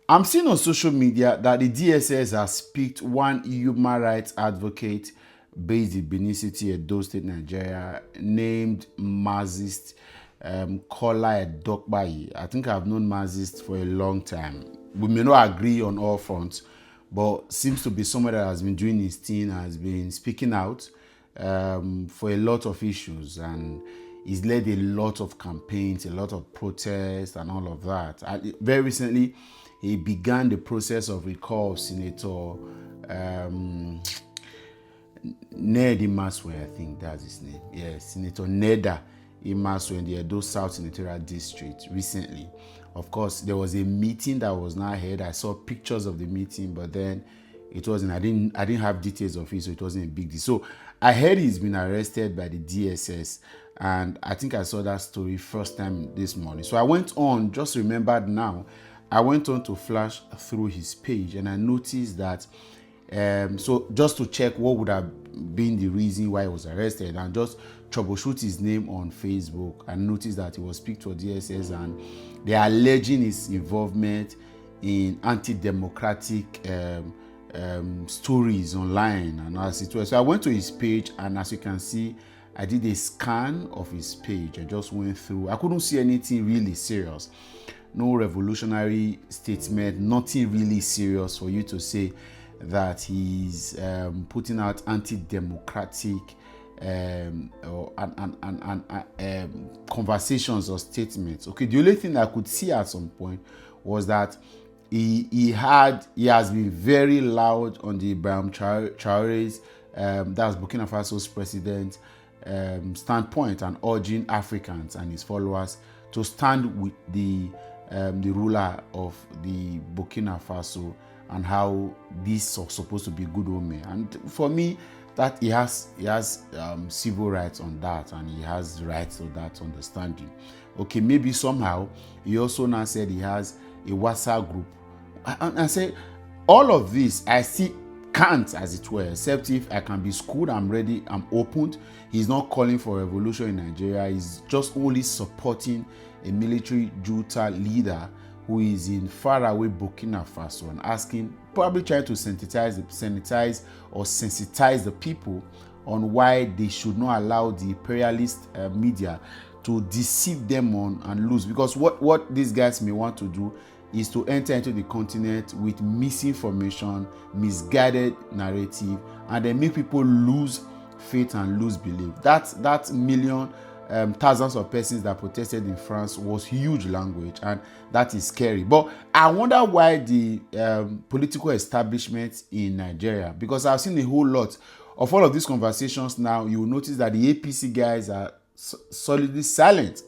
I'm seeing on social media that the DSS has picked one human rights advocate based in Benin City, Edo State, Nigeria, named Marxist Kola Edokpayi. I think I've known Marxist for a long time. We may not agree on all fronts, but seems to be someone that has been doing his thing, has been speaking out for a lot of issues, and he's led a lot of campaigns, a lot of protests, and all of that. Very recently, he began the process of recall of Senator Ned Imaswe, I think that's his name. Yes, Senator Neda Imaswe in the Edo South Senatorial District recently. Of course, there was a meeting that was not held. I saw pictures of the meeting, but then it wasn't. I didn't have details of it, so it wasn't a big deal. So I heard he's been arrested by the DSS, and I think I saw that story first time this morning. So I went on, just remembered now, I went on to flash through his page, and I noticed that so just to check what would have been the reason why he was arrested, and just troubleshoot his name on Facebook, and noticed that he was picked for DSS, and they are alleging his involvement in anti-democratic stories online and as it was. So I went to his page, and as you can see, I did a scan of his page. I just went through. I couldn't see anything really serious. No revolutionary statement, nothing really serious for you to say that he's putting out anti-democratic conversations or statements. Okay, the only thing I could see at some point was that he has been very loud on the Ibrahim Traore's that's Burkina Faso's president standpoint, and urging Africans and his followers to stand with the ruler of the Burkina Faso, and how this is supposed to be good omen. And for me, that he has civil rights on that, and he has rights to that understanding. Okay, maybe somehow he also now said he has a WhatsApp group. And I say all of this I see can't, as it were, except if I can be schooled, I'm ready, I'm opened. He's not calling for revolution in Nigeria. He's just only supporting a military junta leader who is in faraway Burkina Faso, and asking, probably trying to sensitize or sensitize the people on why they should not allow the imperialist media to deceive them on and lose. Because what these guys may want to do is to enter into the continent with misinformation, misguided narrative, and then make people lose faith and lose belief. That million, thousands of persons that protested in France was huge language, and that is scary. But I wonder why the political establishment in Nigeria, because I've seen a whole lot of all of these conversations now, you will notice that the APC guys are solidly silent.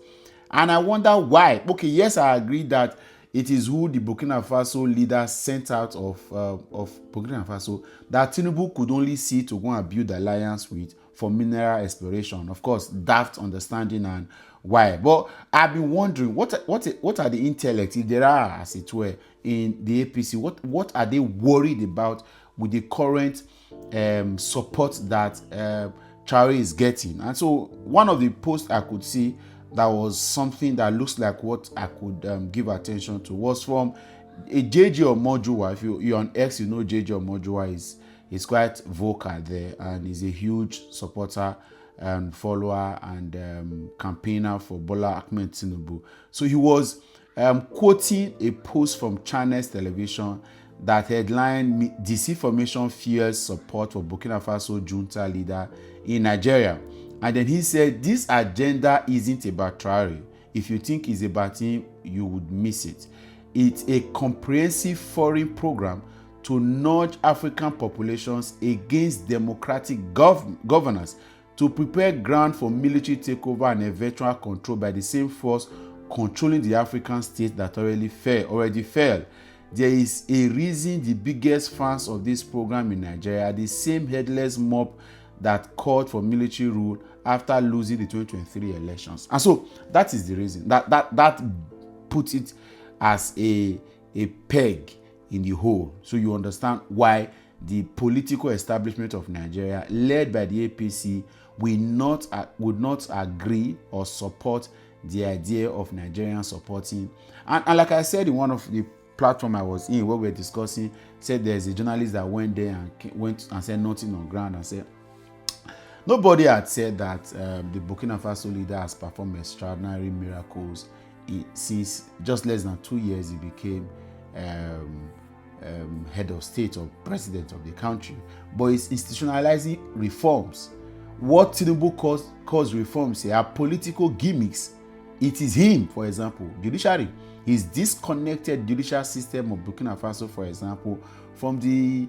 And I wonder why. Okay, yes, I agree that it is who the Burkina Faso leader sent out of Burkina Faso that Tinubu could only see to go and build alliance with for mineral exploration. Of course, daft understanding and why. But I've been wondering, what are the intellects, if there are, as it were, in the APC? What are they worried about with the current support that Traore is getting? And so one of the posts I could see that was something that looks like what I could give attention to was from a JJ Omojuwa. If you're on X, you know JJ Omojuwa is quite vocal there, and is a huge supporter and follower and campaigner for Bola Ahmed Tinubu. So he was quoting a post from Channels Television that headline "Disinformation Fuels Support for Burkina Faso Junta Leader in Nigeria." And then he said, this agenda isn't about Traore. If you think it's about him, you would miss it. It's a comprehensive foreign program to nudge African populations against democratic governance, to prepare ground for military takeover and eventual control by the same force controlling the African state that already fell. There is a reason the biggest fans of this program in Nigeria are the same headless mob that called for military rule after losing the 2023 elections. And so that is the reason. That puts it as a peg in the hole. So you understand why the political establishment of Nigeria, led by the APC, would not agree or support the idea of Nigerians supporting. And like I said in one of the platform I was in where we were discussing, said there's a journalist that went there and went and said nothing on ground and said nobody had said that the Burkina Faso leader has performed extraordinary miracles. Since just less than 2 years, he became head of state or president of the country. But it's institutionalizing reforms. What Tinubu calls reforms here are political gimmicks. It is him, for example, judiciary. His disconnected judicial system of Burkina Faso, for example, from the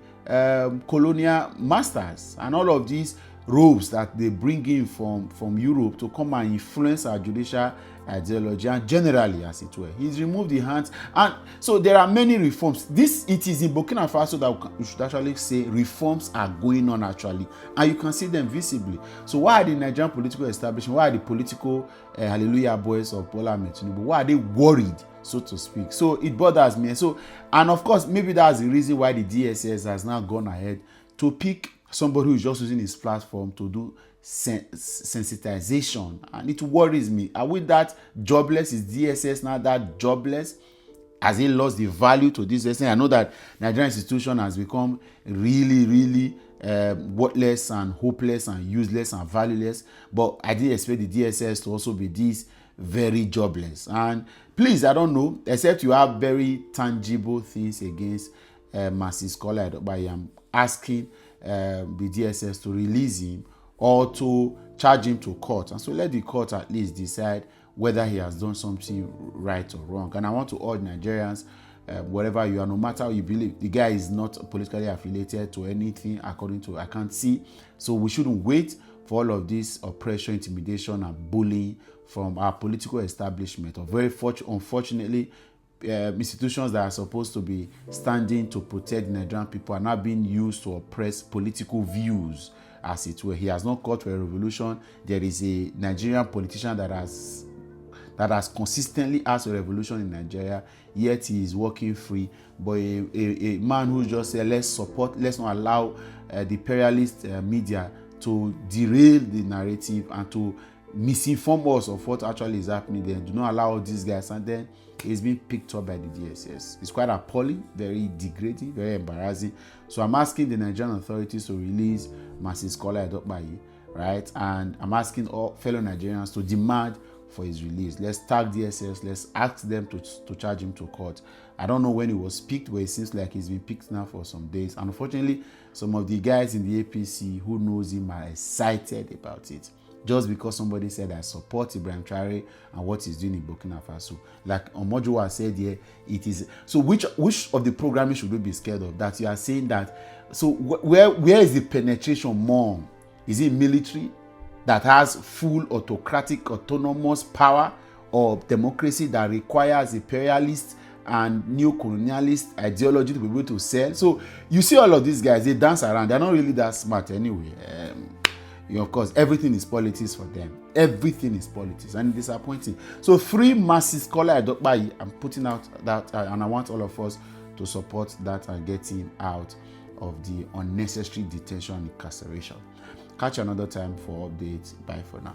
colonial masters and all of these robes that they bring in from Europe to come and influence our judicial ideology and generally, as it were. He's removed the hands, and so there are many reforms. It is in Burkina Faso that we should actually say reforms are going on actually, and you can see them visibly. So why are the Nigerian political establishment, why are the political hallelujah boys of Bola Ahmed Tinubu, why are they worried, so to speak? So it bothers me. And of course, maybe that's the reason why the DSS has now gone ahead to pick somebody who is just using his platform to do sensitization, and it worries me. Are we that jobless? Is DSS now that jobless? Has it lost the value to this extent? I know that Nigerian institution has become really worthless and hopeless and useless and valueless, but I did expect the DSS to also be this very jobless. And please, I don't know, except you have very tangible things against Marxist Kola Edokpayi, I'm asking the DSS to release him or to charge him to court, and so let the court at least decide whether he has done something right or wrong. And I want to urge Nigerians, wherever you are, no matter how you believe, the guy is not politically affiliated to anything according to I can't see. So we shouldn't wait for all of this oppression, intimidation, and bullying from our political establishment. Or very unfortunately, institutions that are supposed to be standing to protect the Nigerian people are now being used to oppress political views, as it were. He has not called for a revolution. There is a Nigerian politician that has consistently asked for a revolution in Nigeria, yet he is walking free. But a man who just said, let's not allow the imperialist media to derail the narrative and to misinform us of what actually is happening. Then do not allow these guys, and then he's being picked up by the DSS. It's quite appalling, very degrading, very embarrassing. So I'm asking the Nigerian authorities to release Marxist Kola Edokpayi, right? And I'm asking all fellow Nigerians to demand for his release. Let's tag DSS. Let's ask them to charge him to court. I don't know when he was picked, but it seems like he's been picked now for some days. And unfortunately, some of the guys in the APC who knows him are excited about it. Just because somebody said I support Ibrahim Traore and what he's doing in Burkina Faso. Like Omojuwa said here, it is. So which of the programming should we be scared of? That you are saying that, so where is the penetration more? Is it military that has full autocratic, autonomous power, or democracy that requires imperialist and neo-colonialist ideology to be able to sell? So you see all of these guys, they dance around. They're not really that smart anyway. Of course, everything is politics for them. Everything is politics, and it's disappointing. So free Marxist Kola Edokpayi. I'm putting out that, and I want all of us to support that and get him out of the unnecessary detention and incarceration. Catch you another time for updates. Bye for now.